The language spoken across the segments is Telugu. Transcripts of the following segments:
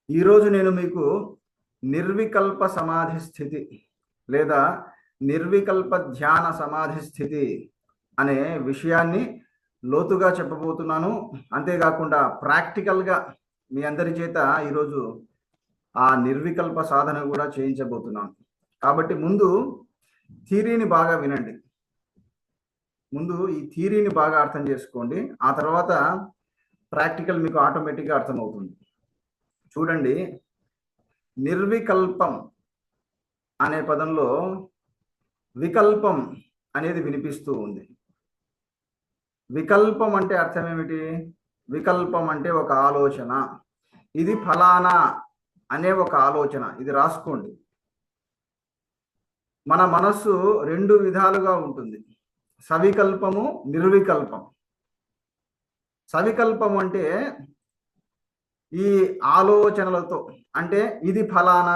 ఈరోజు నేను మీకు నిర్వికల్ప సమాధి స్థితి లేదా నిర్వికల్ప ధ్యాన సమాధి స్థితి అనే విషయాన్ని లోతుగా చెప్పబోతున్నాను. అంతేకాకుండా ప్రాక్టికల్గా మీ అందరి చేత ఈరోజు ఆ నిర్వికల్ప సాధన కూడా చేయించబోతున్నాను. కాబట్టి ముందు థియరీని బాగా వినండి. ముందు ఈ థియరీని బాగా అర్థం చేసుకోండి. ఆ తర్వాత ప్రాక్టికల్ మీకు ఆటోమేటిక్గా అర్థమవుతుంది. చూడండి, నిర్వికల్పం అనే పదంలో వికల్పం అనేది వినిపిస్తూ ఉంది. వికల్పం అంటే అర్థం ఏమిటి? వికల్పం అంటే ఒక ఆలోచన, ఇది ఫలానా అనే ఒక ఆలోచన. ఇది రాసుకోండి. మన మనస్సు రెండు విధాలుగా ఉంటుంది, సవికల్పము, నిర్వికల్పం. సవికల్పం అంటే ఈ ఆలోచనలతో, అంటే ఇది ఫలానా,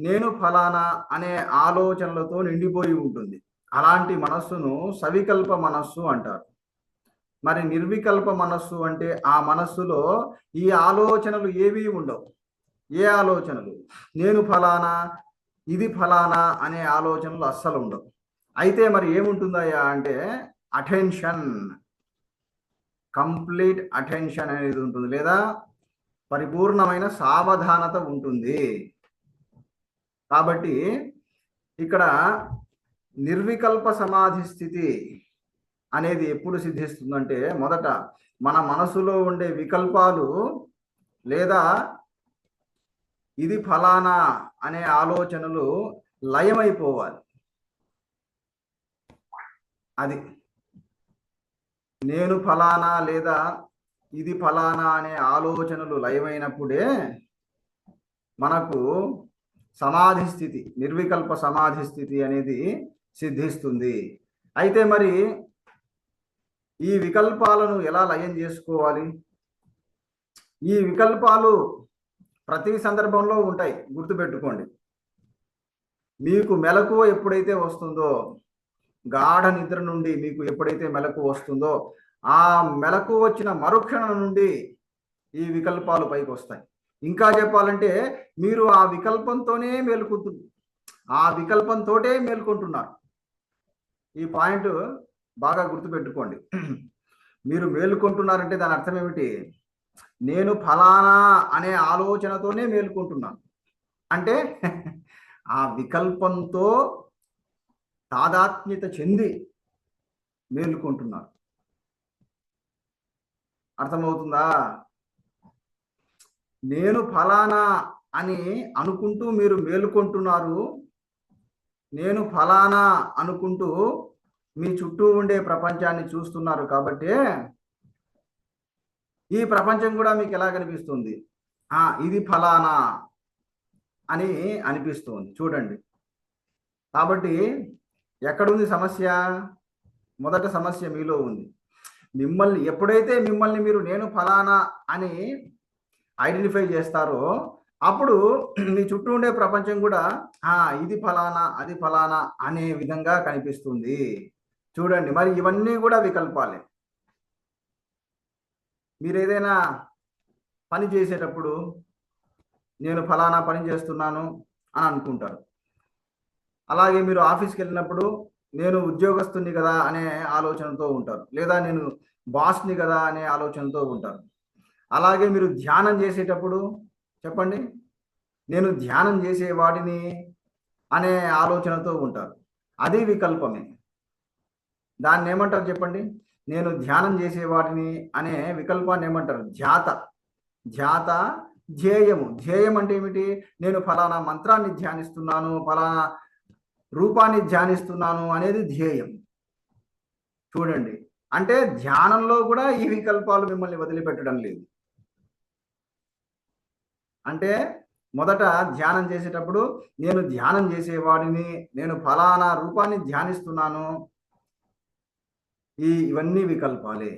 నేను ఫలానా అనే ఆలోచనలతో నిండిపోయి ఉంటుంది. అలాంటి మనస్సును సవికల్ప మనస్సు అంటారు. మరి నిర్వికల్ప మనస్సు అంటే ఆ మనస్సులో ఈ ఆలోచనలు ఏవీ ఉండవు. ఏ ఆలోచనలు? నేను ఫలానా, ఇది ఫలానా అనే ఆలోచనలు అస్సలు ఉండవు. అయితే మరి ఏముంటుందయ్యా అంటే అటెన్షన్, కంప్లీట్ అటెన్షన్ అనేది ఉంటుంది, లేదా పరిపూర్ణమైన సావధానత ఉంటుంది. కాబట్టి ఇక్కడ నిర్వికల్ప సమాధి స్థితి అనేది ఎప్పుడు సిద్ధిస్తుందంటే, మొదట మన మనసులో ఉండే వికల్పాలు లేదా ఇది ఫలానా అనే ఆలోచనలు లయమైపోవాలి. అది నేను ఫలానా లేదా ఇది ఫలానా అనే ఆలోచనలు లయమైనప్పుడే మనకు సమాధి స్థితి, నిర్వికల్ప సమాధి స్థితి అనేది సిద్ధిస్తుంది. అయితే మరి ఈ వికల్పాలను ఎలా లయం చేసుకోవాలి? ఈ వికల్పాలు ప్రతి సందర్భంలో ఉంటాయి, గుర్తుపెట్టుకోండి. మీకు మెలకువ ఎప్పుడైతే వస్తుందో, గాఢ నిద్ర నుండి మీకు ఎప్పుడైతే మెలకు వస్తుందో, ఆ మెలకు వచ్చిన మరుక్షణం నుండి ఈ వికల్పాలు పైకి వస్తాయి. ఇంకా చెప్పాలంటే మీరు ఆ వికల్పంతోనే మేల్కొంటున్నారు. ఈ పాయింట్ బాగా గుర్తుపెట్టుకోండి. మీరు మేలుకుంటున్నారంటే దాని అర్థం ఏమిటి? నేను ఫలానా అనే ఆలోచనతోనే మేలుకుంటున్నాను అంటే ఆ వికల్పంతో తాదాత్మ్యత చెంది మేలుకుంటున్నారు. అర్థమవుతుందా? నేను ఫలానా అని అనుకుంటూ మీరు మేలుకుంటున్నారు. నేను ఫలానా అనుకుంటూ మీ చుట్టూ ఉండే ప్రపంచాన్ని చూస్తున్నారు. కాబట్టి ఈ ప్రపంచం కూడా మీకు ఎలా కనిపిస్తుంది? ఇది ఫలానా అని అనిపిస్తుంది. చూడండి, కాబట్టి ఎక్కడుంది సమస్య? మొదట సమస్య మీలో ఉంది. ఎప్పుడైతే మిమ్మల్ని మీరు నేను ఫలానా అని ఐడెంటిఫై చేస్తారో, అప్పుడు మీ చుట్టూ ఉండే ప్రపంచం కూడా ఇది ఫలానా, అది ఫలానా అనే విధంగా కనిపిస్తుంది. చూడండి, మరి ఇవన్నీ కూడా వికల్పాలే. మీరు ఏదైనా పని చేసేటప్పుడు నేను ఫలానా పని చేస్తున్నాను అని అనుకుంటారు. అలాగే మీరు ఆఫీస్కి వెళ్ళినప్పుడు నేను ఉద్యోగస్తుని కదా అనే ఆలోచనతో ఉంటారు, లేదా నేను బాస్ని కదా అనే ఆలోచనతో ఉంటారు. అలాగే మీరు ధ్యానం చేసేటప్పుడు చెప్పండి, నేను ధ్యానం చేసేవాడిని అనే ఆలోచనతో ఉంటారు. అది వికల్పమే. దాన్ని ఏమంటారు చెప్పండి? నేను ధ్యానం చేసేవాడిని అనే వికల్పాన్ని ఏమంటారు? ధ్యాత, ధ్యేయము. ధ్యేయం అంటే ఏమిటి? నేను ఫలానా మంత్రాన్ని ధ్యానిస్తున్నాను, ఫలానా రూపాన్ని ధ్యానిస్తున్నాను అనేది ధ్యేయం. చూడండి, అంటే ధ్యానంలో కూడా ఈ వికల్పాలు మిమ్మల్ని వదిలిపెట్టడం లేదు. అంటే మొదట ధ్యానం చేసేటప్పుడు నేను ధ్యానం చేసేవాడిని, నేను ఫలానా రూపాన్ని ధ్యానిస్తున్నాను, ఇవన్నీ వికల్పాలే.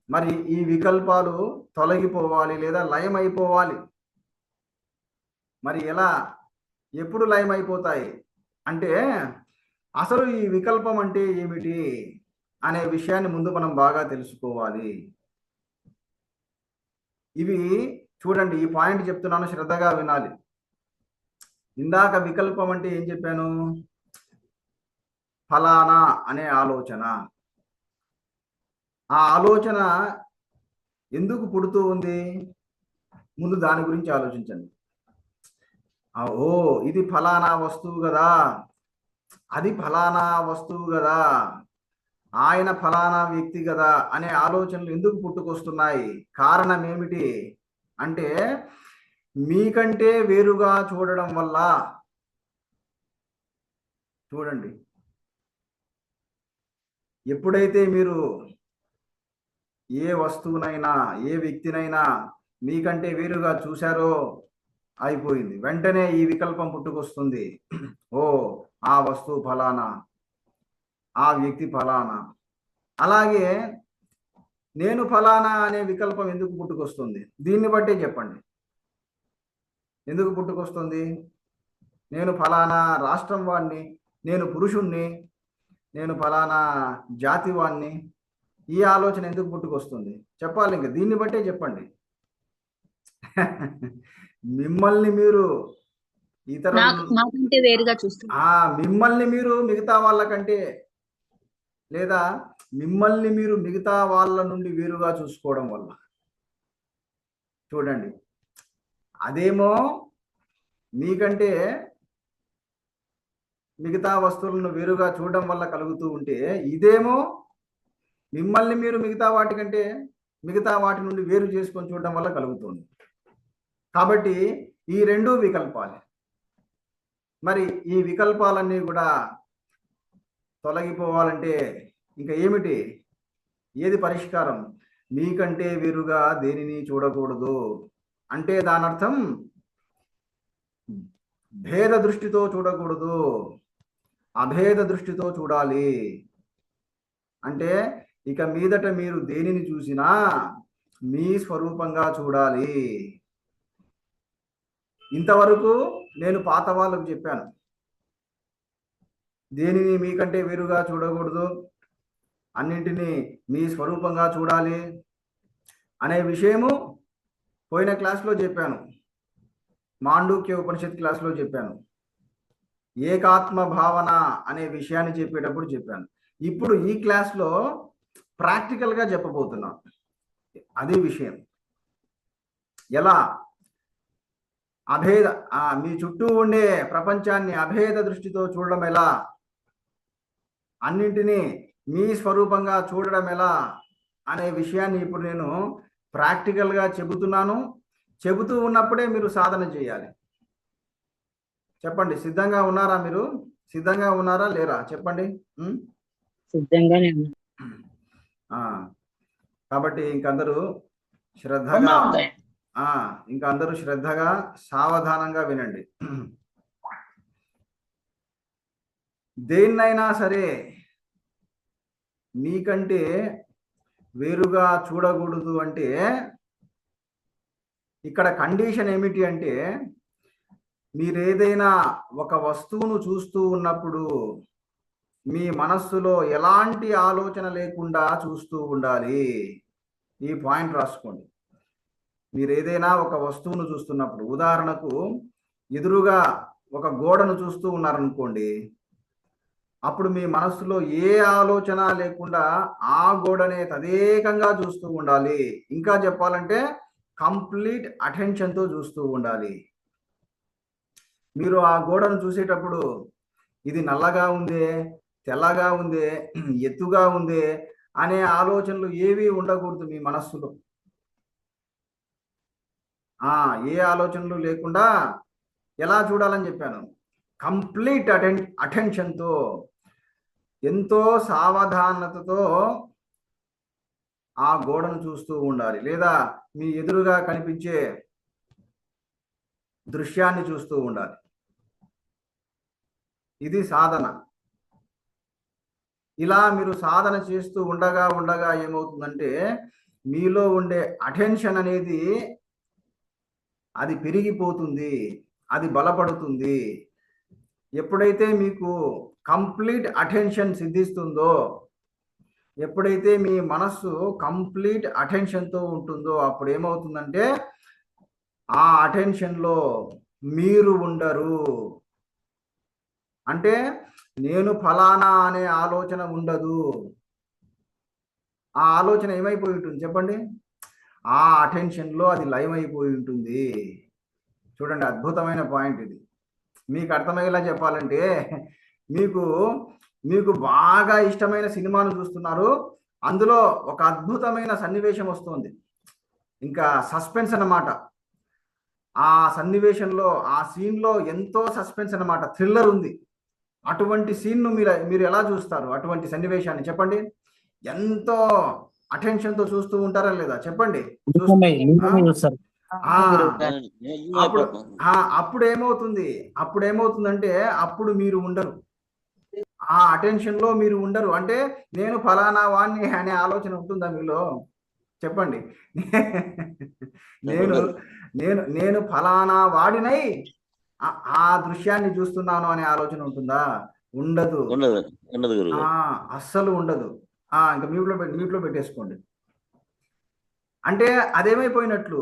మరి ఈ వికల్పాలు తొలగిపోవాలి లేదా లయమైపోవాలి. మరి ఎలా, ఎప్పుడు లయమైపోతాయి అంటే, అసలు ఈ వికల్పం అంటే ఏమిటి అనే విషయాన్ని ముందు మనం బాగా తెలుసుకోవాలి. ఇవి చూడండి, ఈ పాయింట్ చెప్తున్నాను, శ్రద్ధగా వినాలి. ఇందాక వికల్పం అంటే ఏం చెప్పాను? ఫలానా అనే ఆలోచన. ఆ ఆలోచన ఎందుకు పుడుతూ ఉంది? ముందు దాని గురించి ఆలోచించండి. ఓ, ఇది ఫలానా వస్తువు కదా, అది ఫలానా వస్తువు కదా, ఆయన ఫలానా వ్యక్తి కదా అనే ఆలోచనలు ఎందుకు పుట్టుకొస్తున్నాయి? కారణం ఏమిటి అంటే, మీకంటే వేరుగా చూడడం వల్ల. చూడండి, ఎప్పుడైతే మీరు ఏ వస్తువునైనా ఏ వ్యక్తినైనా మీకంటే వేరుగా చూశారో అయిపోయింది, వెంటనే ఈ వికల్పం పుట్టుకొస్తుంది. ఓ, ఆ వస్తువు ఫలానా, ఆ వ్యక్తి ఫలానా. అలాగే నేను ఫలానా అనే వికల్పం ఎందుకు పుట్టుకొస్తుంది? దీన్ని బట్టే చెప్పండి ఎందుకు పుట్టుకొస్తుంది. నేను ఫలానా రాష్ట్రం వాడిని, నేను పురుషుణ్ణి, నేను ఫలానా జాతి వాడిని, ఈ ఆలోచన ఎందుకు పుట్టుకొస్తుంది చెప్పాలి. ఇంకా దీన్ని బట్టే చెప్పండి. మిమ్మల్ని మీరు నాకంటే వేరుగా చూస్తున్నారు. మిమ్మల్ని మీరు మిగతా వాళ్ళకంటే, లేదా మిమ్మల్ని మీరు మిగతా వాళ్ళ నుండి వేరుగా చూసుకోవడం వల్ల. చూడండి, అదేమో మీకంటే మిగతా వస్తువులను వేరుగా చూడడం వల్ల కలుగుతూ ఉంటే, ఇదేమో మిమ్మల్ని మీరు మిగతా వాటి నుండి వేరు చేసుకొని చూడడం వల్ల కలుగుతుంది. కాబట్టి ఈ రెండు వికల్పాలే. మరి ఈ వికల్పాలన్నీ కూడా తొలగిపోవాలంటే ఇంకా ఏమిటి? ఏది పరిష్కారం? మీకంటే వేరుగా దేనిని చూడకూడదు అంటే దాని అర్థం భేద దృష్టితో చూడకూడదు, అభేద దృష్టితో చూడాలి. అంటే ఇక మీదట మీరు దేనిని చూసినా మీ స్వరూపంగా చూడాలి. ఇంతవరకు నేను పాత వాళ్ళకు చెప్పాను, దేనిని మీకంటే వేరుగా చూడకూడదు, అన్నింటినీ మీ స్వరూపంగా చూడాలి అనే విషయము పోయిన క్లాస్లో చెప్పాను, మాండూక్య ఉపనిషత్ క్లాస్లో చెప్పాను, ఏకాత్మ భావన అనే విషయాన్ని చెప్పేటప్పుడు చెప్పాను. ఇప్పుడు ఈ క్లాస్లో ప్రాక్టికల్గా చెప్పబోతున్నాను అదే విషయం. ఎలా అభేద మీ చుట్టూ ఉండే ప్రపంచాన్ని అభేద దృష్టితో చూడడం ఎలా, అన్నింటినీ మీ స్వరూపంగా చూడడం ఎలా అనే విషయాన్ని ఇప్పుడు నేను ప్రాక్టికల్గా చెబుతున్నాను. చెబుతూ ఉన్నప్పుడే మీరు సాధన చేయాలి. చెప్పండి, సిద్ధంగా ఉన్నారా? మీరు సిద్ధంగా ఉన్నారా లేరా చెప్పండి. సిద్ధంగానే. కాబట్టి ఇంకందరూ శ్రద్ధగా సావధానంగా వినండి. దేన్నైనా సరే మీకంటే వేరుగా చూడకూడదు అంటే ఇక్కడ కండిషన్ ఏమిటి అంటే, మీరేదైనా ఒక వస్తువును చూస్తూ ఉన్నప్పుడు మీ మనస్సులో ఎలాంటి ఆలోచన లేకుండా చూస్తూ ఉండాలి. ఈ పాయింట్ రాసుకోండి. మీరు ఏదైనా ఒక వస్తువును చూస్తున్నప్పుడు, ఉదాహరణకు ఎదురుగా ఒక గోడను చూస్తూ ఉన్నారనుకోండి, అప్పుడు మీ మనస్సులో ఏ ఆలోచన లేకుండా ఆ గోడనే తదేకంగా చూస్తూ ఉండాలి. ఇంకా చెప్పాలంటే కంప్లీట్ అటెన్షన్తో చూస్తూ ఉండాలి. మీరు ఆ గోడను చూసేటప్పుడు ఇది నల్లగా ఉందే, తెల్లగా ఉందే, ఎత్తుగా ఉందే అనే ఆలోచనలు ఏవి ఉండకూడదు మీ మనస్సులో. ఏ ఆలోచనలు లేకుండా ఎలా చూడాలని చెప్పాను? కంప్లీట్ అటెన్షన్తో, ఎంతో సావధానతతో ఆ గోడను చూస్తూ ఉండాలి, లేదా మీ ఎదురుగా కనిపించే దృశ్యాన్ని చూస్తూ ఉండాలి. ఇది సాధన. ఇలా మీరు సాధన చేస్తూ ఉండగా ఏమవుతుందంటే, మీలో ఉండే అటెన్షన్ అనేది అది పెరిగిపోతుంది, అది బలపడుతుంది. ఎప్పుడైతే మీకు కంప్లీట్ అటెన్షన్ సిద్ధిస్తుందో, ఎప్పుడైతే మీ మనస్సు కంప్లీట్ అటెన్షన్తో ఉంటుందో, అప్పుడు ఏమవుతుందంటే ఆ అటెన్షన్లో మీరు ఉండరు. అంటే నేను ఫలానా అనే ఆలోచన ఉండదు. ఆ ఆలోచన ఏమైపోయి ఉంటుంది చెప్పండి? ఆ అటెన్షన్లో అది లైవ్ అయిపోయి ఉంటుంది. చూడండి, అద్భుతమైన పాయింట్ ఇది. మీకు అర్థమయ్యేలా చెప్పాలంటే, మీకు మీకు బాగా ఇష్టమైన సినిమాను చూస్తున్నారు, అందులో ఒక అద్భుతమైన సన్నివేశం వస్తుంది, ఇంకా సస్పెన్స్ అన్నమాట. ఆ సన్నివేశంలో ఆ సీన్లో ఎంతో సస్పెన్స్ అన్నమాట, థ్రిల్లర్ ఉంది. అటువంటి సీన్ను మీరు ఎలా చూస్తారు? అటువంటి సన్నివేశాన్ని చెప్పండి. ఎంతో అటెన్షన్తో చూస్తూ ఉంటారా లేదా చెప్పండి? చూస్తారు. ఆ, నేను అప్పుడు అయిపోతున్నాను. అప్పుడు ఏమవుతుంది? అప్పుడు ఏమవుతుందంటే అప్పుడు మీరు ఉండరు. ఆ అటెన్షన్ లో మీరు ఉండరు. అంటే నేను ఫలానా వాణ్ణి అనే ఆలోచన ఉంటుందా మీలో? చెప్పండి. నేను ఉండదు. నేను నేను ఫలానా వాడినై ఆ దృశ్యాన్ని చూస్తున్నాను అనే ఆలోచన ఉంటుందా? ఉండదు. ఉండదు ఉండదు గురువు ఆ గారు. అస్సలు ఉండదు. ఇంకా మ్యూట్లో పెట్టేసుకోండి. అంటే అదేమైపోయినట్లు?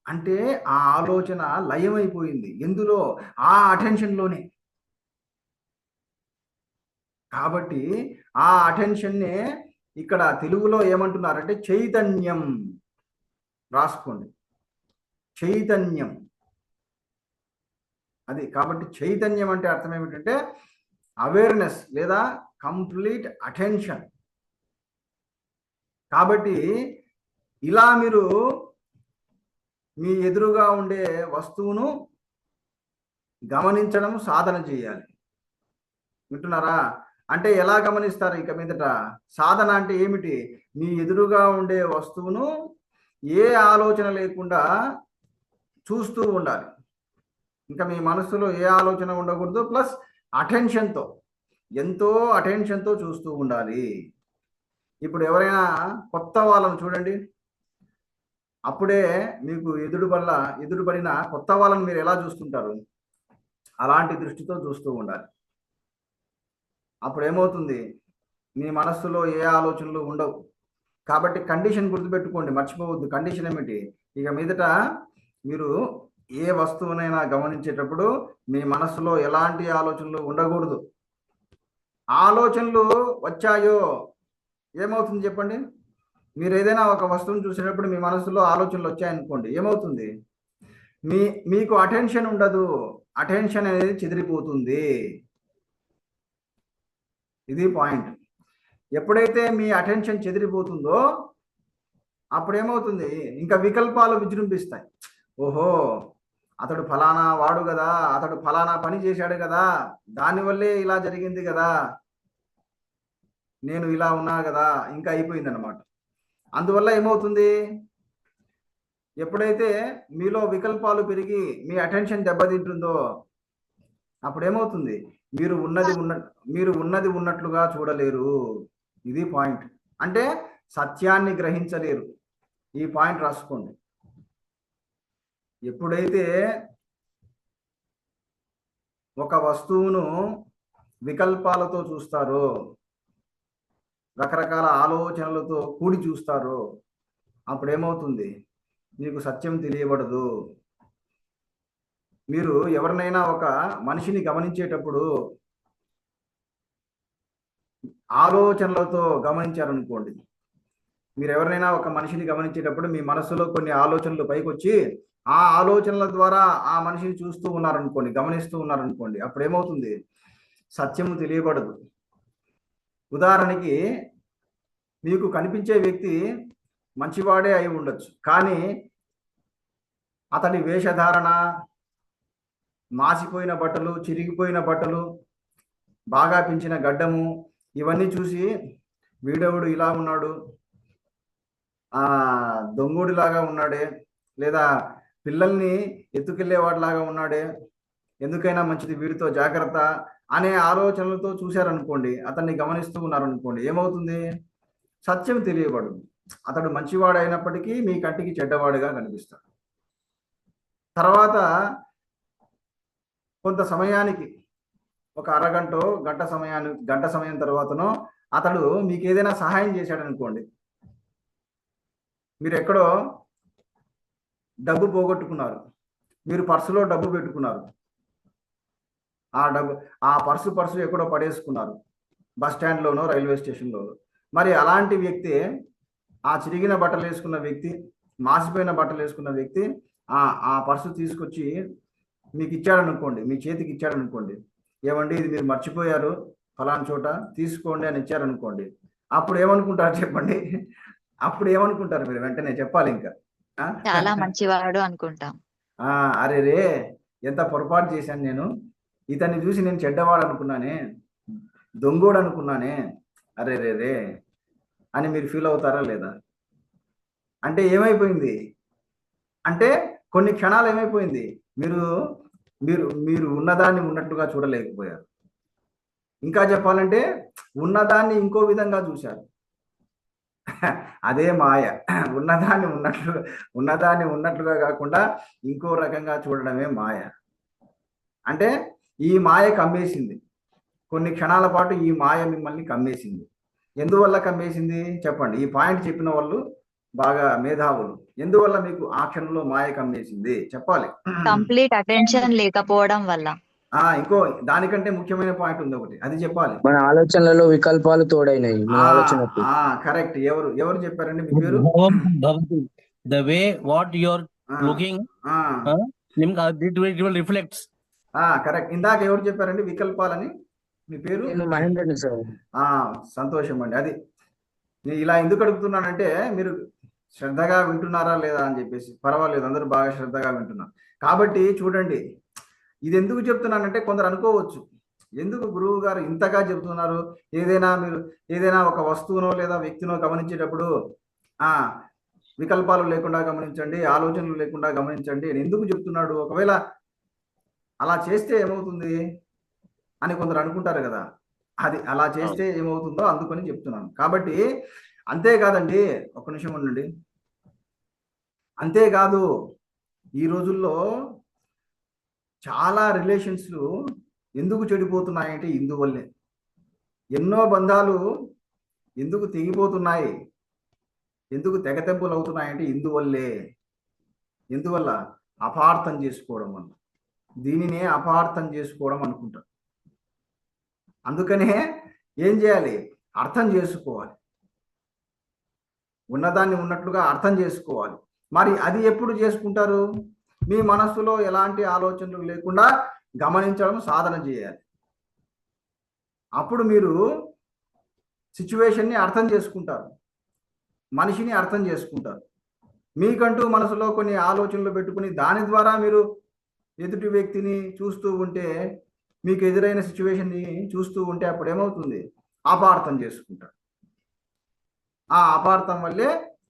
అంటే ఆ ఆలోచన లయమైపోయింది. ఎందులో? ఆ అటెన్షన్లోనే. కాబట్టి ఆ అటెన్షన్నే ఇక్కడ తెలుగులో ఏమంటున్నారంటే చైతన్యం. రాసుకోండి, చైతన్యం. అది కాబట్టి చైతన్యం అంటే అర్థం ఏమిటంటే అవేర్నెస్ లేదా కంప్లీట్ అటెన్షన్. కాబట్టి ఇలా మీరు మీ ఎదురుగా ఉండే వస్తువును గమనించడం సాధన చేయాలి. వింటున్నారా? అంటే ఎలా గమనిస్తారు ఇక మీదట? సాధన అంటే ఏమిటి? మీ ఎదురుగా ఉండే వస్తువును ఏ ఆలోచన లేకుండా చూస్తూ ఉండాలి. ఇంకా మీ మనసులో ఏ ఆలోచన ఉండకూడదు. ప్లస్ అటెన్షన్తో, ఎంతో అటెన్షన్తో చూస్తూ ఉండాలి. ఇప్పుడు ఎవరైనా కొత్త వాళ్ళను చూడండి, అప్పుడే మీకు ఎదురుపడిన కొత్త వాళ్ళని మీరు ఎలా చూస్తుంటారు? అలాంటి దృష్టితో చూస్తూ ఉండాలి. అప్పుడు ఏమవుతుంది? మీ మనస్సులో ఏ ఆలోచనలు ఉండవు. కాబట్టి కండిషన్ గుర్తుపెట్టుకోండి, మర్చిపోవద్దు. కండిషన్ ఏమిటి? ఇక మీదట మీరు ఏ వస్తువునైనా గమనించేటప్పుడు మీ మనస్సులో ఎలాంటి ఆలోచనలు ఉండకూడదు. ఆలోచనలు వచ్చాయో ఏమవుతుంది చెప్పండి? మీరు ఏదైనా ఒక వస్తువును చూసేటప్పుడు మీ మనసులో ఆలోచనలు వచ్చాయనుకోండి, ఏమవుతుంది? మీకు అటెన్షన్ ఉండదు. అటెన్షన్ అనేది చెదిరిపోతుంది. ఇది పాయింట్. ఎప్పుడైతే మీ అటెన్షన్ చెదిరిపోతుందో అప్పుడు ఏమవుతుంది? ఇంకా వికల్పాలు విజృంభిస్తాయి. ఓహో, అతడు ఫలానా వాడు కదా, అతడు ఫలానా పని చేశాడు కదా, దానివల్లే ఇలా జరిగింది కదా, నేను ఇలా ఉన్నా కదా, ఇంకా అయిపోయింది అనమాట. అందువల్ల ఏమవుతుంది? ఎప్పుడైతే మీలో వికల్పాలు పెరిగి మీ అటెన్షన్ దెబ్బతింటుందో అప్పుడు ఏమవుతుంది? మీరు ఉన్నది ఉన్నట్లుగా చూడలేరు. ఇది పాయింట్. అంటే సత్యాన్ని గ్రహించలేరు. ఈ పాయింట్ రాసుకోండి. ఎప్పుడైతే ఒక వస్తువును వికల్పాలతో చూస్తారో, రకరకాల ఆలోచనలతో కూడి చూస్తారో అప్పుడు ఏమవుతుంది? మీకు సత్యం తెలియబడదు. మీరు ఎవరినైనా ఒక మనిషిని గమనించేటప్పుడు ఆలోచనలతో గమనించారనుకోండి, మీరు ఎవరినైనా ఒక మనిషిని గమనించేటప్పుడు మీ మనసులో కొన్ని ఆలోచనలు పైకి వచ్చి ఆ ఆలోచనల ద్వారా ఆ మనిషిని చూస్తూ ఉన్నారనుకోండి, గమనిస్తూ ఉన్నారనుకోండి, అప్పుడు ఏమవుతుంది? సత్యము తెలియబడదు. ఉదాహరణకి మీకు కనిపించే వ్యక్తి మంచివాడే అయి ఉండొచ్చు, కానీ అతడి వేషధారణ, మాసిపోయిన బట్టలు, చిరిగిపోయిన బట్టలు, బాగా పెంచిన గడ్డము, ఇవన్నీ చూసి వీడెవడు ఇలా ఉన్నాడు, దొంగోడిలాగా ఉన్నాడే, లేదా పిల్లల్ని ఎత్తుకెళ్లేవాడిలాగా ఉన్నాడే, ఎందుకైనా మంచిది వీడితో జాగ్రత్త అనే ఆలోచనలతో చూశారనుకోండి, అతన్ని గమనిస్తూ ఉన్నారనుకోండి, ఏమవుతుంది? సత్యం తెలియబడు. అతడు మంచివాడు అయినప్పటికీ మీ కంటికి చెడ్డవాడుగా కనిపిస్తాడు. తర్వాత కొంత సమయానికి, ఒక అరగంట గంట సమయం తర్వాతనో అతడు మీకు ఏదైనా సహాయం చేశాడు అనుకోండి, మీరు ఎక్కడో డబ్బు పోగొట్టుకున్నారు, మీరు పర్సులో డబ్బు పెట్టుకున్నారు. ఆ పర్సు ఎక్కడో పడేసుకున్నారు, బస్ స్టాండ్లోనో రైల్వే స్టేషన్లోనో. మరి అలాంటి వ్యక్తి, ఆ చిరిగిన బట్టలు వేసుకున్న వ్యక్తి, మాసిపోయిన బట్టలు వేసుకున్న వ్యక్తి ఆ పర్సు తీసుకొచ్చి మీకు ఇచ్చాడనుకోండి, మీ చేతికి ఇచ్చాడనుకోండి, ఏమండి ఇది మీరు మర్చిపోయారు ఫలానా చోట, తీసుకోండి అని ఇచ్చారనుకోండి, అప్పుడు ఏమనుకుంటారు చెప్పండి? అప్పుడు ఏమనుకుంటారు మీరు? వెంటనే చెప్పాలి ఇంకా. చాలా మంచివాడు అనుకుంటాం. అరే రే, ఎంత పొరపాటు చేశాను నేను, ఇతన్ని చూసి నేను చెడ్డవాడు అనుకున్నానే, దొంగోడు అనుకున్నానే, అరే రే రే అని మీరు ఫీల్ అవుతారా లేదా? అంటే ఏమైపోయింది అంటే కొన్ని క్షణాలు ఏమైపోయింది, మీరు మీరు మీరు ఉన్నదాన్ని ఉన్నట్లుగా చూడలేకపోయారు. ఇంకా చెప్పాలంటే ఉన్నదాన్ని ఇంకో విధంగా చూశారు. అదే మాయ. ఉన్నదాన్ని ఉన్నట్లుగా కాకుండా ఇంకో రకంగా చూడడమే మాయ. అంటే ఈ మాయ కమ్మేసింది. కొన్ని క్షణాల పాటు ఈ మాయ మిమ్మల్ని కమ్మేసింది. ఎందువల్ల కమ్మేసింది చెప్పండి? ఈ పాయింట్ చెప్పిన వాళ్ళు బాగా మేధావులు. ఎందువల్ల మీకు ఆ క్షణంలో మాయ కమ్మేసింది చెప్పాలి. కంప్లీట్ అటెన్షన్ లేకపోవడం వల్ల. ఇంకో దానికంటే ముఖ్యమైన పాయింట్ ఉంది ఒకటి, అది చెప్పాలి. మన ఆలోచనలలో వికల్పాలు తోడైనాయి. మన ఆలోచనకు కరెక్ట్. ఎవరు చెప్పారండి? మీ పేరు? The way what you're looking, it will reflects. Correct. ఇందాక ఎవరు చెప్పారండి వికల్పాలని? మీ పేరు? మహేంద్ర సార్. సంతోషం అండి. అది నేను ఇలా ఎందుకు అడుగుతున్నానంటే మీరు శ్రద్ధగా వింటున్నారా లేదా అని చెప్పేసి. పర్వాలేదు, అందరూ బాగా శ్రద్ధగా వింటున్నారు. కాబట్టి చూడండి, ఇది ఎందుకు చెప్తున్నానంటే కొందరు అనుకోవచ్చు, ఎందుకు గురువు గారు ఇంతగా చెబుతున్నారు? ఏదైనా ఒక వస్తువునో లేదా వ్యక్తినో గమనించేటప్పుడు వికల్పాలు లేకుండా గమనించండి, ఆలోచనలు లేకుండా గమనించండి అని ఎందుకు చెప్తున్నాడు? ఒకవేళ అలా చేస్తే ఏమవుతుంది అని కొందరు అనుకుంటారు కదా. అది అలా చేస్తే ఏమవుతుందో అందుకని చెప్తున్నాను. కాబట్టి అంతేకాదండి, ఒక్క నిమిషం ఉండండి. అంతేకాదు, ఈ రోజుల్లో చాలా రిలేషన్స్లు ఎందుకు చెడిపోతున్నాయంటే ఇందువల్లే. ఎన్నో బంధాలు ఎందుకు తెగిపోతున్నాయి, ఎందుకు తెగతెంపులు అవుతున్నాయంటే ఇందువల్లే. ఎందువల్ల? అపార్థం చేసుకోవడం వల్ల. దీనినే అపార్థం చేసుకోవడం అనుకుంటారు. అందుకనే ఏం చేయాలి? అర్థం చేసుకోవాలి. ఉన్నదాన్ని ఉన్నట్లుగా అర్థం చేసుకోవాలి. మరి అది ఎప్పుడు చేసుకుంటారు? మీ మనస్సులో ఎలాంటి ఆలోచనలు లేకుండా గమనించడం సాధన చేయాలి. అప్పుడు మీరు సిచ్యువేషన్ని అర్థం చేసుకుంటారు, మనిషిని అర్థం చేసుకుంటారు. మీకంటూ మనసులో కొన్ని ఆలోచనలు పెట్టుకుని దాని ద్వారా మీరు ఎదుటి వ్యక్తిని చూస్తూ ఉంటే, మీకు ఎదురైన సిచ్యువేషన్ని చూస్తూ ఉంటే అప్పుడు ఏమవుతుంది? అపార్థం చేసుకుంటారు. ఆ అపార్థం వల్లే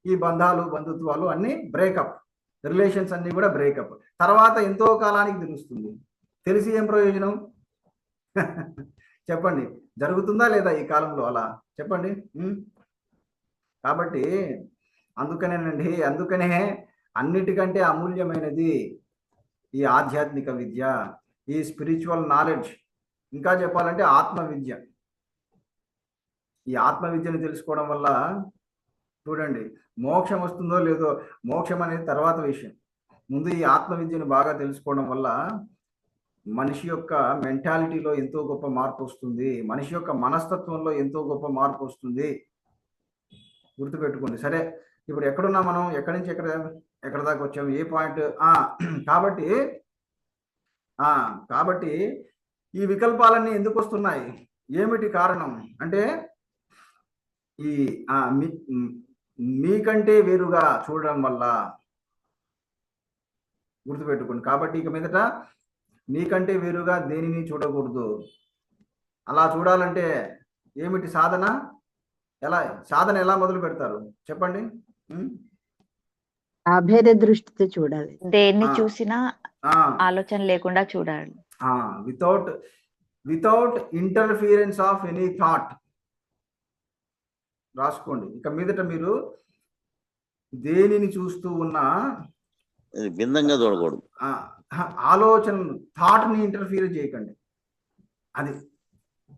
ఈ బంధాలు, బంధుత్వాలు అన్నీ బ్రేకప్, రిలేషన్స్ అన్నీ కూడా బ్రేకప్. తర్వాత ఎంతో కాలానికి తెలుస్తుంది. తెలిసి ఏం ప్రయోజనం? చెప్పండి, జరుగుతుందా లేదా ఈ కాలంలో అలా? చెప్పండి. కాబట్టి అందుకనే అన్నిటికంటే అమూల్యమైనది ఈ ఆధ్యాత్మిక విద్య, ఈ స్పిరిచువల్ నాలెడ్జ్. ఇంకా చెప్పాలంటే ఆత్మ విద్య. ఈ ఆత్మ విద్యను తెలుసుకోవడం వల్ల చూడండి, మోక్షం వస్తుందో లేదో, మోక్షం అనేది తర్వాత విషయం. ముందు ఈ ఆత్మ విద్యను బాగా తెలుసుకోవడం వల్ల మనిషి యొక్క మెంటాలిటీలో ఎంతో గొప్ప మార్పు వస్తుంది, మనిషి యొక్క మనస్తత్వంలో ఎంతో గొప్ప మార్పు వస్తుంది. గుర్తుపెట్టుకోండి. సరే, ఇప్పుడు ఎక్కడున్నా మనం? ఎక్కడి నుంచి ఎక్కడ దాకా వచ్చాము? ఏ పాయింట్? కాబట్టి ఈ వికల్పాలన్నీ ఎందుకు వస్తున్నాయి? ఏమిటి కారణం అంటే ఈ మీకంటే వేరుగా చూడడం వల్ల. గుర్తుపెట్టుకోండి. కాబట్టి ఇక మీదట మీకంటే వేరుగా దేనిని చూడకూడదు. అలా చూడాలంటే ఏమిటి సాధన? సాధన ఎలా మొదలు పెడతారు చెప్పండి? అభేద దృష్టితో చూడాలి. దేన్ని చూసినా ఆలోచన లేకుండా చూడాలి. Without interference of any thought. రాసుకోండి. ఇక మీదట మీరు దేనిని చూస్తూ ఉన్నా భిన్నంగా చూడకూడదు. ఆలోచనలు, థాట్ని ఇంటర్ఫియర్ చేయకండి. అది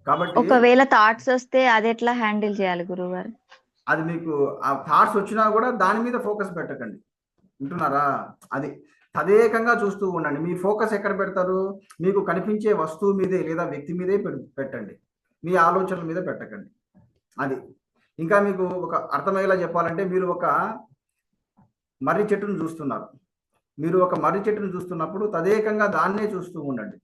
కాబట్టి ఒకవేళ థాట్స్ వస్తే అది ఎట్లా హ్యాండిల్ చేయాలి గురువు గారు? అది మీకు ఆ థాట్స్ వచ్చినా కూడా దాని మీద ఫోకస్ పెట్టకండి. వింటున్నారా? అది తదేకంగా చూస్తూ ఉండండి. మీ ఫోకస్ ఎక్కడ పెడతారు? మీకు కనిపించే వస్తువు మీదే లేదా వ్యక్తి మీదే పెట్టండి. మీ ఆలోచనల మీద పెట్టకండి. అది ఇంకా మీకు ఒక అర్థమయ్యేలా చెప్పాలంటే, మీరు ఒక మర్రి చెట్టును చూస్తున్నారు. మీరు ఒక మర్రి చెట్టును చూస్తున్నప్పుడు తదేకంగా దాన్నే చూస్తూ ఉండండి.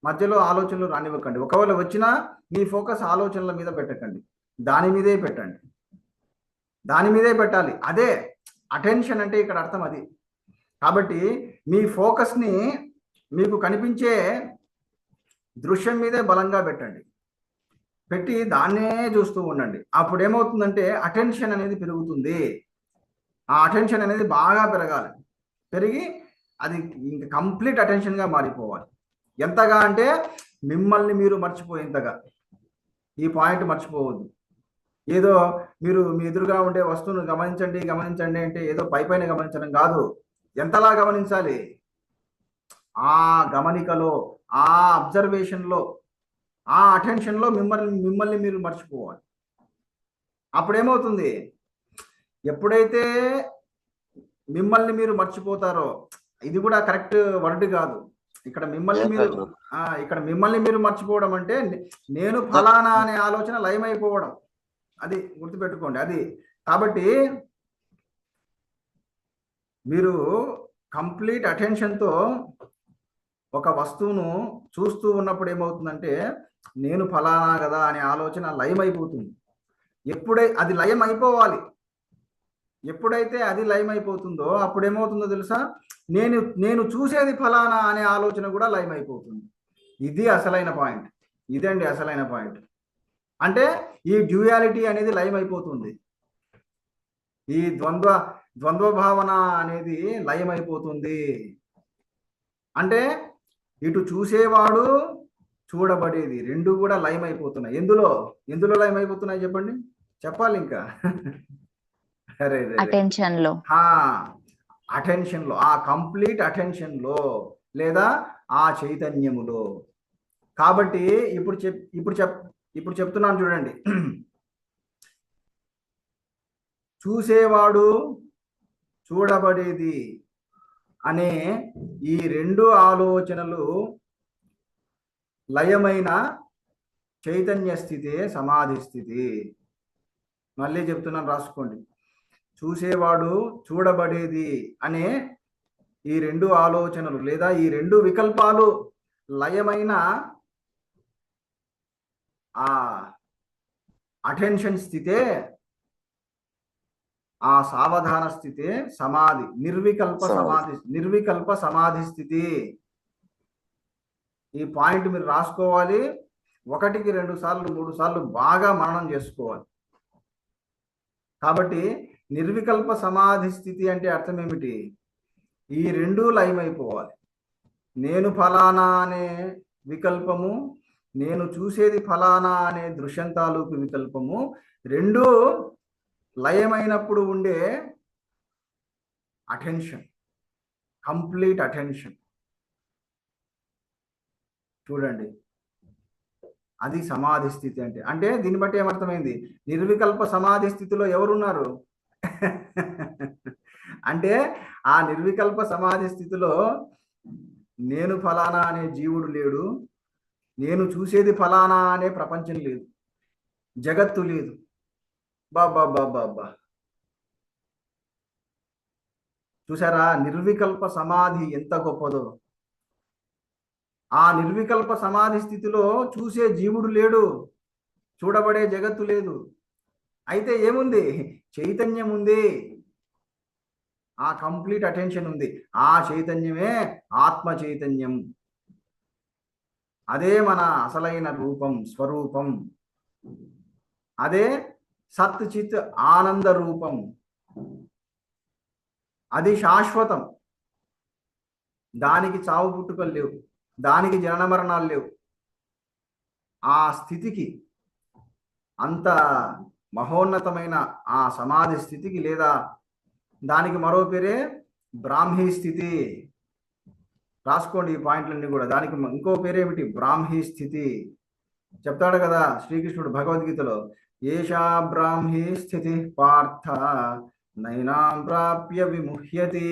మధ్యలో ఆలోచనలు రానివ్వకండి. ఒకవేళ వచ్చినా మీ ఫోకస్ ఆలోచనల మీద పెట్టకండి, దాని మీదే పెట్టండి. దాని మీదే పెట్టాలి. అదే అటెన్షన్ అంటే ఇక్కడ అర్థం అది. కాబట్టి మీ ఫోకస్ని మీకు కనిపించే దృశ్యం మీదే బలంగా పెట్టండి. పెట్టి దాన్నే చూస్తూ ఉండండి. అప్పుడు ఏమవుతుందంటే అటెన్షన్ అనేది పెరుగుతుంది. ఆ అటెన్షన్ అనేది బాగా పెరగాలి. పెరిగి అది ఇంక కంప్లీట్ అటెన్షన్గా మారిపోవాలి. ఎంతగా అంటే మిమ్మల్ని మీరు మర్చిపోయేంతగా. ఈ పాయింట్ మర్చిపోవద్దు. ఏదో మీరు మీ ఎదురుగా ఉండే వస్తువును గమనించండి గమనించండి అంటే ఏదో పైపైన గమనించడం కాదు. ఎంతలా గమనించాలి? ఆ గమనికలో, ఆ అబ్జర్వేషన్లో, ఆ అటెన్షన్లో మిమ్మల్ని మీరు మర్చిపోవాలి. అప్పుడేమవుతుంది? ఎప్పుడైతే మిమ్మల్ని మీరు మర్చిపోతారో, ఇది కూడా కరెక్ట్ వర్డ్ కాదు ఇక్కడ. మిమ్మల్ని మీరు మర్చిపోవడం అంటే నేను ఫలానా అనే ఆలోచన లయమైపోవడం. అది గుర్తుపెట్టుకోండి. అది కాబట్టి మీరు కంప్లీట్ అటెన్షన్తో ఒక వస్తువును చూస్తూ ఉన్నప్పుడు ఏమవుతుందంటే నేను ఫలానా కదా అనే ఆలోచన లయమైపోతుంది. అది లయం అయిపోవాలి. ఎప్పుడైతే అది లయమైపోతుందో అప్పుడు ఏమవుతుందో తెలుసా? నేను చూసేది ఫలానా అనే ఆలోచన కూడా లయమైపోతుంది. ఇది అసలైన పాయింట్. ఇదండి అసలైన పాయింట్. అంటే ఈ డ్యూయాలిటీ అనేది లయమైపోతుంది. ఈ ద్వంద్వ భావన అనేది లయమైపోతుంది. అంటే ఇటు చూసేవాడు, చూడబడేది రెండు కూడా లయమైపోతున్నాయి. ఎందులో లయమైపోతున్నాయి చెప్పండి? చెప్పాలి ఇంకా. అటెన్షన్లో, ఆ కంప్లీట్ అటెన్షన్లో లేదా ఆ చైతన్యములో. కాబట్టి ఇప్పుడు చెప్తున్నాను చూడండి. చూసేవాడు, చూడబడేది అనే ఈ రెండు ఆలోచనలు లయమైన చైతన్య స్థితే సమాధి స్థితి. మళ్ళీ చెప్తున్నాను, రాసుకోండి. చూసేవాడు, చూడబడేది అనే ఈ రెండు ఆలోచనలు లేదా ఈ రెండు వికల్పాలు లయమైన ఆ అటెన్షన్ స్థితే, ఆ సావధాన స్థితే సమాధి, నిర్వికల్ప సమాధి స్థితి. ఈ పాయింట్ మీరు రాసుకోవాలి. 1కి 2 సార్లు 3 సార్లు బాగా మననం చేసుకోవాలి. కాబట్టి నిర్వికల్ప సమాధి స్థితి అంటే అర్థం ఏమిటి? ఈ రెండు లయమైపోవాలి. నేను ఫలానా అనే వికల్పము, నేను చూసేది ఫలానా అనే దృశ్యం తాలూకు వికల్పము రెండు లయమైనప్పుడు ఉండే అటెన్షన్, కంప్లీట్ అటెన్షన్. చూడండి, అది సమాధి స్థితి అంటే దీన్ని బట్టి ఏమర్థమైంది? నిర్వికల్ప సమాధి స్థితిలో ఎవరున్నారు? అంటే ఆ నిర్వికల్ప సమాధి స్థితిలో నేను ఫలానా అనే జీవుడు లేడు, నేను చూసేది ఫలానా అనే ప్రపంచం లేదు, జగత్తు లేదు. బాబా చూసారా నిర్వికల్ప సమాధి ఎంత గొప్పదో? ఆ నిర్వికల్ప సమాధి స్థితిలో చూసే జీవుడు లేడు, చూడబడే జగత్తు లేదు. అయితే ఏముంది? చైతన్యం ఉంది, ఆ కంప్లీట్ అటెన్షన్ ఉంది. ఆ చైతన్యమే ఆత్మ చైతన్యం. అదే మన అసలైన రూపం, స్వరూపం. అదే సత్ చిత్ ఆనంద రూపం. అది శాశ్వతం. దానికి చావు పుట్టుకలు లేవు, దానికి జనన మరణాలు లేవు. ఆ స్థితికి, అంత మహోన్నతమైన ఆ సమాధి స్థితికి లేదా దానికి మరో పేరే బ్రాహ్మీ స్థితి. రాసుకోండి ఈ పాయింట్లన్నీ కూడా. దానికి ఇంకో పేరేమిటి? బ్రాహ్మీ స్థితి. చెప్తాడు కదా శ్రీకృష్ణుడు భగవద్గీతలో, ఏషా బ్రాహ్మీ స్థితి పార్థ నైనాం ప్రాప్య విముహ్యతి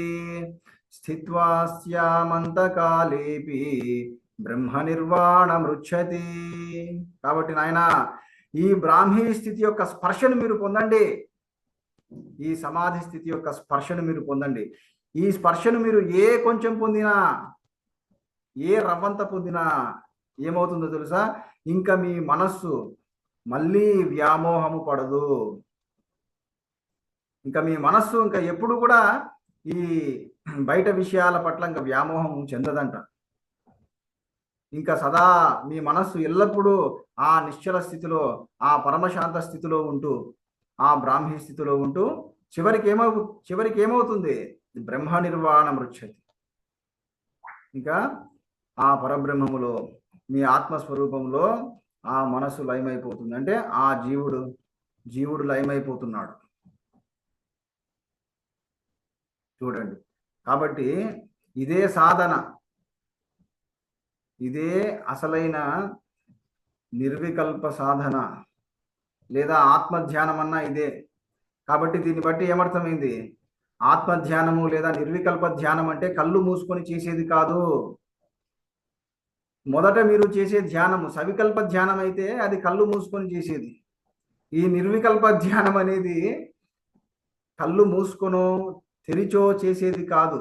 స్థిత్వా స్యామంతకాలేపి బ్రహ్మ నిర్వాణమృచ్చతి. కాబట్టి నాయన ఈ బ్రాహ్మీ స్థితి యొక్క స్పర్శను మీరు పొందండి. ఈ సమాధి స్థితి యొక్క స్పర్శను మీరు పొందండి. ఈ స్పర్శను మీరు ఏ కొంచెం పొందినా, ఏ రవ్వంత పొందినా ఏమవుతుందో తెలుసా? ఇంకా మీ మనస్సు మళ్ళీ వ్యామోహము పడదు. ఇంకా మీ మనస్సు ఇంకా ఎప్పుడు కూడా ఈ బయట విషయాల పట్ల ఇంకా వ్యామోహం చెందదంట. ఇంకా సదా మీ మనస్సు ఎల్లప్పుడూ ఆ నిశ్చల స్థితిలో, ఆ పరమశాంత స్థితిలో ఉంటూ, ఆ బ్రాహ్మీ స్థితిలో ఉంటూ చివరికి ఏమవుతుంది? బ్రహ్మ నిర్వాణం రుచ్యతి. ఇంకా ఆ పరబ్రహ్మములో, మీ ఆత్మస్వరూపంలో ఆ మనస్సు లయమైపోతుంది. అంటే ఆ జీవుడు లయమైపోతున్నాడు. చూడండి. కాబట్టి ఇదే సాధన, ఇదే అసలైన నిర్వికల్ప సాధన, లేదా ఆత్మధ్యానం అన్నా ఇదే. కాబట్టి దీన్ని బట్టి ఏమర్థమైంది? ఆత్మధ్యానము లేదా నిర్వికల్ప ధ్యానం అంటే కళ్ళు మూసుకొని చేసేది కాదు. మొదట మీరు చేసే ధ్యానము సవికల్ప ధ్యానం అయితే అది కళ్ళు మూసుకొని చేసేది. ఈ నిర్వికల్ప ధ్యానం అనేది కళ్ళు మూసుకొనో తెరిచో చేసేది కాదు.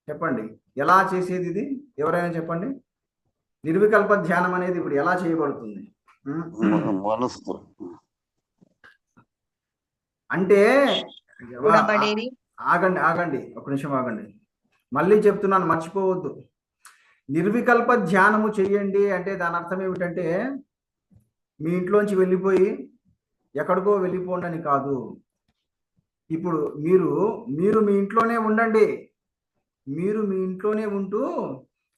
చెప్పండి, ఎలా చేసేది ఇది? ఎవరైనా చెప్పండి. నిర్వికల్ప ధ్యానం అనేది ఇప్పుడు ఎలా చేయబడుతుంది? మనసు అంటే చూడబడేది. ఆగండి ఒక నిమిషం ఆగండి. మళ్ళీ చెప్తున్నాను, మర్చిపోవద్దు. నిర్వికల్ప ధ్యానము చెయ్యండి అంటే దాని అర్థం ఏమిటంటే మీ ఇంట్లోంచి వెళ్ళిపోయి ఎక్కడికో వెళ్ళిపోండి అని కాదు. ఇప్పుడు మీరు మీ ఇంట్లోనే ఉండండి. మీరు మీ ఇంట్లోనే ఉంటూ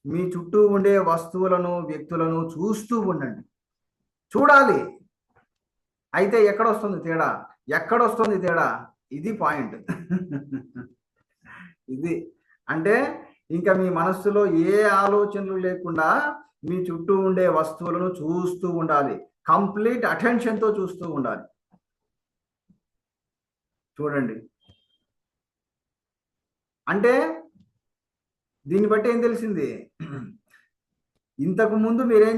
మీ చుట్టూ ఉండే వస్తువులను, వ్యక్తులను చూస్తూ ఉండండి. చూడాలి. అయితే ఎక్కడొస్తుంది తేడా? ఇది పాయింట్. ఇది అంటే ఇంకా మీ మనస్సులో ఏ ఆలోచనలు లేకుండా మీ చుట్టూ ఉండే వస్తువులను చూస్తూ ఉండాలి. కంప్లీట్ అటెన్షన్తో చూస్తూ ఉండాలి. చూడండి. అంటే దీన్ని బట్టి ఏం తెలిసింది? ఇంతకు ముందు మీరు ఏం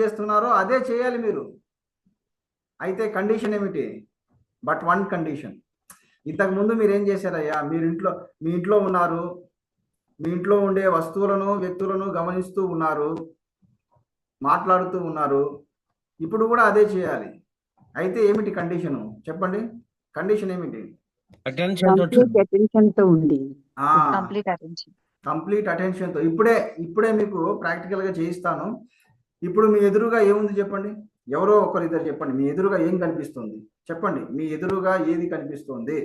చేస్తున్నారో అదే చేయాలి మీరు. అయితే కండిషన్ ఏమిటి? But one condition. ఇంతకు ముందు మీరు ఏం చేశారయ్యా? మీ ఇంట్లో ఉన్నారు. మీ ఇంట్లో ఉండే వస్తువులను, వ్యక్తులను గమనిస్తూ ఉన్నారు, మాట్లాడుతూ ఉన్నారు. ఇప్పుడు కూడా అదే చేయాలి. అయితే ఏమిటి కండిషను? చెప్పండి. కండిషన్ ఏమిటి? అటెన్షన్ తో కంప్లీట్ అటెన్షన్ తో ఉంది. Complete attention. తో ఇప్పుడే మీకు ప్రాక్టికల్ గా చేయిస్తాను. ఇప్పుడు మీ ఎదురుగా ఏముంది చెప్పండి. ఎవరో ఒకరిద్దరు చెప్పండి. మీ ఎదురుగా ఏం కనిపిస్తుంది? చెప్పండి. మీ ఎదురుగా ఏది కనిపిస్తుంది?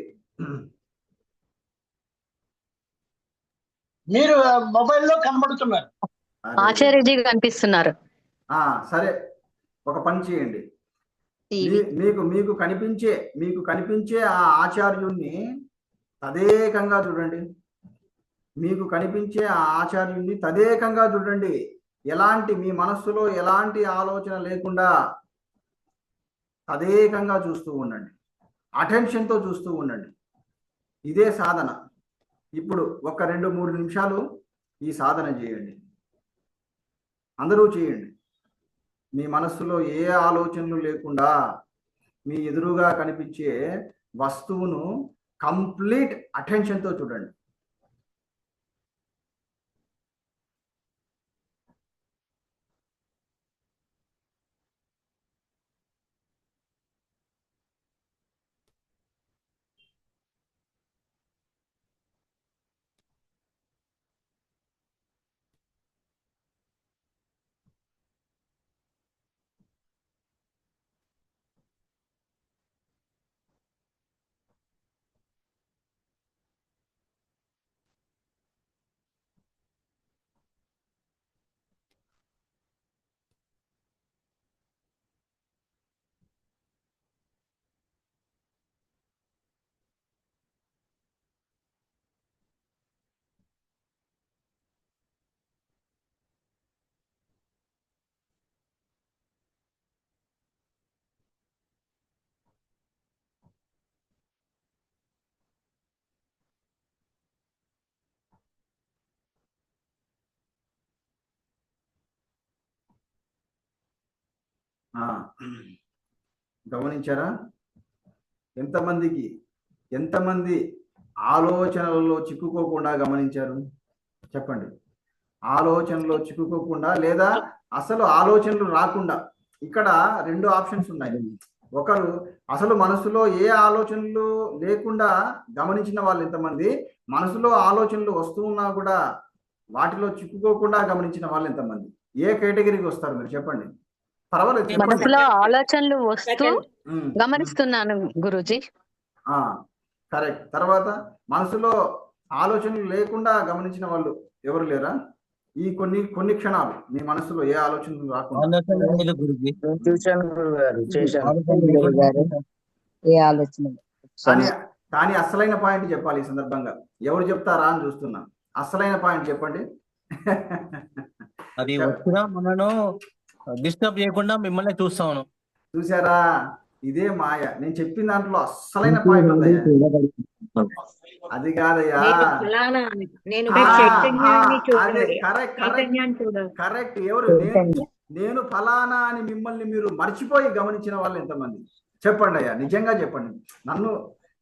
మీరు మొబైల్లో కనబడుతున్నారు. ఆచార్యజీ కనిపిస్తున్నారు. సరే, ఒక పని చేయండి. మీకు కనిపించే ఆ ఆచార్యుణ్ణి తదేకంగా చూడండి. మీ మనస్సులో ఎలాంటి ఆలోచన లేకుండా తదేకంగా చూస్తూ ఉండండి. అటెన్షన్తో చూస్తూ ఉండండి. ఇదే సాధన. ఇప్పుడు ఒక 2-3 నిమిషాలు ఈ సాధన చేయండి. అందరూ చేయండి. మీ మనస్సులో ఏ ఆలోచనలు లేకుండా మీ ఎదురుగా కనిపించే వస్తువును కంప్లీట్ అటెన్షన్తో చూడండి. ఆ, గమనించారా? ఎంతమంది ఆలోచనలలో చిక్కుకోకుండా గమనించారు? చెప్పండి. ఆలోచనలో చిక్కుకోకుండా లేదా అసలు ఆలోచనలు రాకుండా. ఇక్కడ 2 ఆప్షన్స్ ఉన్నాయి. ఒకరు అసలు మనసులో ఏ ఆలోచనలు లేకుండా గమనించిన వాళ్ళు ఎంతమంది, మనసులో ఆలోచనలు వస్తూ ఉన్నా కూడా వాటిలో చిక్కుకోకుండా గమనించిన వాళ్ళు ఎంతమంది? ఏ కేటగిరీకి వస్తారు మీరు చెప్పండి. పర్వాలేదు చెప్పండి. మనసులో ఆలోచనలు వస్తూ ఉమ్, గమనిస్తున్నాను గురూజీ. కరెక్ట్. తర్వాత మనసులో ఆలోచనలు లేకుండా గమనించిన వాళ్ళు ఎవరు లేరా? ఈ కొన్ని క్షణాలు మీ మనసులో ఏ ఆలోచనలు రాకుండా. ఆలోచన లేదు గురుజీ. నేను చూశాను గురుగారు, చేశాను. ఆలోచన లేకుండా ఏ ఆలోచన కానీ అసలైన పాయింట్ చెప్పాలి ఈ సందర్భంగా. ఎవరు చెప్తారా అని చూస్తున్నా. అసలైన పాయింట్ చెప్పండి. అది వచ్చినా మనను డిస్టర్బ్ చేయకుండా మిమ్మల్ని చూస్తాను. చూసారా? ఇదే మాయ. నేను చెప్పిన దాంట్లో అసలైన పాయింట్ ఉందయ్యా. అది కాదయ్యా. నేను కరెక్ట్. ఎవరు? నేను ఫలానా అని మిమ్మల్ని మీరు మర్చిపోయి గమనించిన వాళ్ళు ఎంతమంది చెప్పండి అయ్యా, నిజంగా చెప్పండి.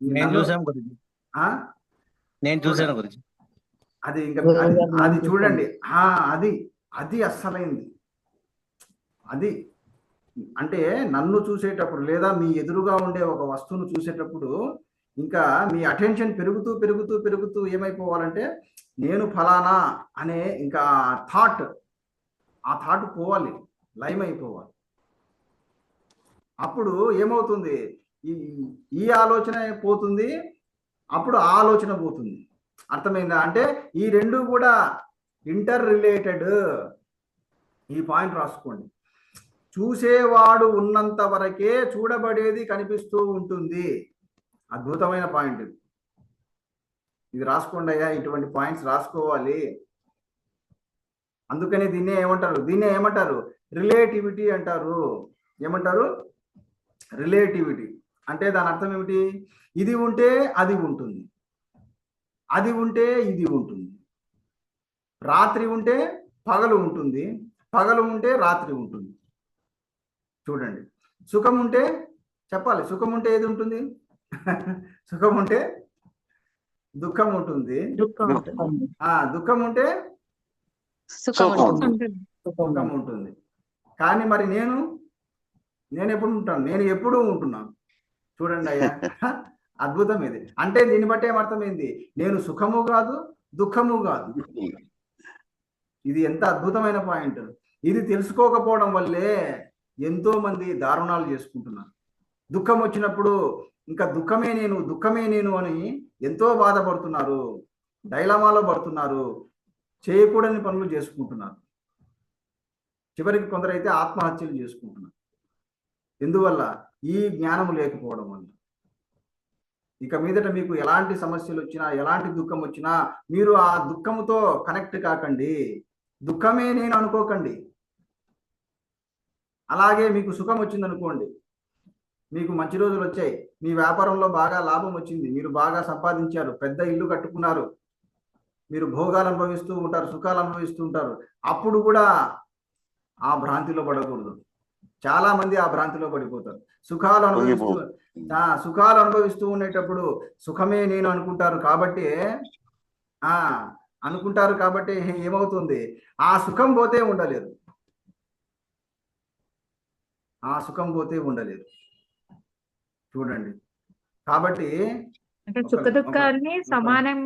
నేను చూసాను గురుజీ. నేను చూసాను గురుజీ. అది ఇంకా అది చూడండి. అది అస్సలైంది. అది అంటే నన్ను చూసేటప్పుడు లేదా మీ ఎదురుగా ఉండే ఒక వస్తువును చూసేటప్పుడు ఇంకా మీ అటెన్షన్ పెరుగుతూ పెరుగుతూ పెరుగుతూ ఏమైపోవాలంటే నేను ఫలానా అనే ఇంకా ఆ థాట్ పోవాలి, లైమ్ అయిపోవాలి. అప్పుడు ఏమవుతుంది? ఈ ఆలోచన పోతుంది, అప్పుడు ఆ ఆలోచన పోతుంది. అర్థమైందా? అంటే ఈ 2 కూడా ఇంటర్ రిలేటెడ్. ఈ పాయింట్ రాసుకోండి. చూసేవాడు ఉన్నంత వరకే చూడబడేది కనిపిస్తూ ఉంటుంది. అద్భుతమైన పాయింట్ ఇది. రాసుకోండి అయ్యా, ఇటువంటి పాయింట్స్ రాసుకోవాలి. అందుకని దీన్నే ఏమంటారు? రిలేటివిటీ అంటారు. ఏమంటారు? రిలేటివిటీ అంటే దాని అర్థం ఏమిటి? ఇది ఉంటే అది ఉంటుంది, అది ఉంటే ఇది ఉంటుంది, రాత్రి ఉంటే పగలు ఉంటుంది, పగలు ఉంటే రాత్రి ఉంటుంది. చూడండి. సుఖం ఉంటే చెప్పాలి. సుఖం ఉంటే ఏది ఉంటుంది? సుఖం ఉంటే దుఃఖం ఉంటుంది, దుఃఖం ఉంటే సుఖం ఉంటుంది. కానీ మరి నేను ఎప్పుడు ఉంటాను? నేను ఎప్పుడూ ఉంటున్నాను. చూడండి అయ్యా, అద్భుతం ఇది. అంటే దీన్ని బట్టి ఏమర్థమైంది? నేను సుఖము కాదు, దుఃఖము కాదు. ఇది ఎంత అద్భుతమైన పాయింట్. ఇది తెలుసుకోకపోవడం వల్లే ఎంతో మంది దారుణాలు చేసుకుంటున్నారు. దుఃఖం వచ్చినప్పుడు ఇంకా దుఃఖమే నేను అని ఎంతో బాధపడుతున్నారు, డైలమాలో పడుతున్నారు, చేయకూడని పనులు చేసుకుంటున్నారు. చివరికి కొందరైతే ఆత్మహత్యలు చేసుకుంటున్నారు. ఎందువల్ల? ఈ జ్ఞానం లేకపోవడం వల్ల. ఇక మీదట మీకు ఎలాంటి సమస్యలు వచ్చినా, ఎలాంటి దుఃఖం వచ్చినా మీరు ఆ దుఃఖముతో కనెక్ట్ కాకండి, దుఃఖమే నేను అనుకోకండి. అలాగే మీకు సుఖం వచ్చిందనుకోండి, మీకు మంచి రోజులు వచ్చాయి, మీ వ్యాపారంలో బాగా లాభం వచ్చింది, మీరు బాగా సంపాదించారు, పెద్ద ఇల్లు కట్టుకున్నారు, మీరు భోగాలు అనుభవిస్తూ ఉంటారు, సుఖాలు అనుభవిస్తూ ఉంటారు. అప్పుడు కూడా ఆ భ్రాంతిలో పడకూడదు. చాలా మంది ఆ భ్రాంతిలో పడిపోతారు. సుఖాలు అనుభవిస్తూ ఉండేటప్పుడు సుఖమే నేను అనుకుంటారు. కాబట్టి ఏమవుతుంది? ఆ సుఖం పోతే ఉండలేదు, చూడండి. కాబట్టి సుఖ దుఃఖాన్ని సమానం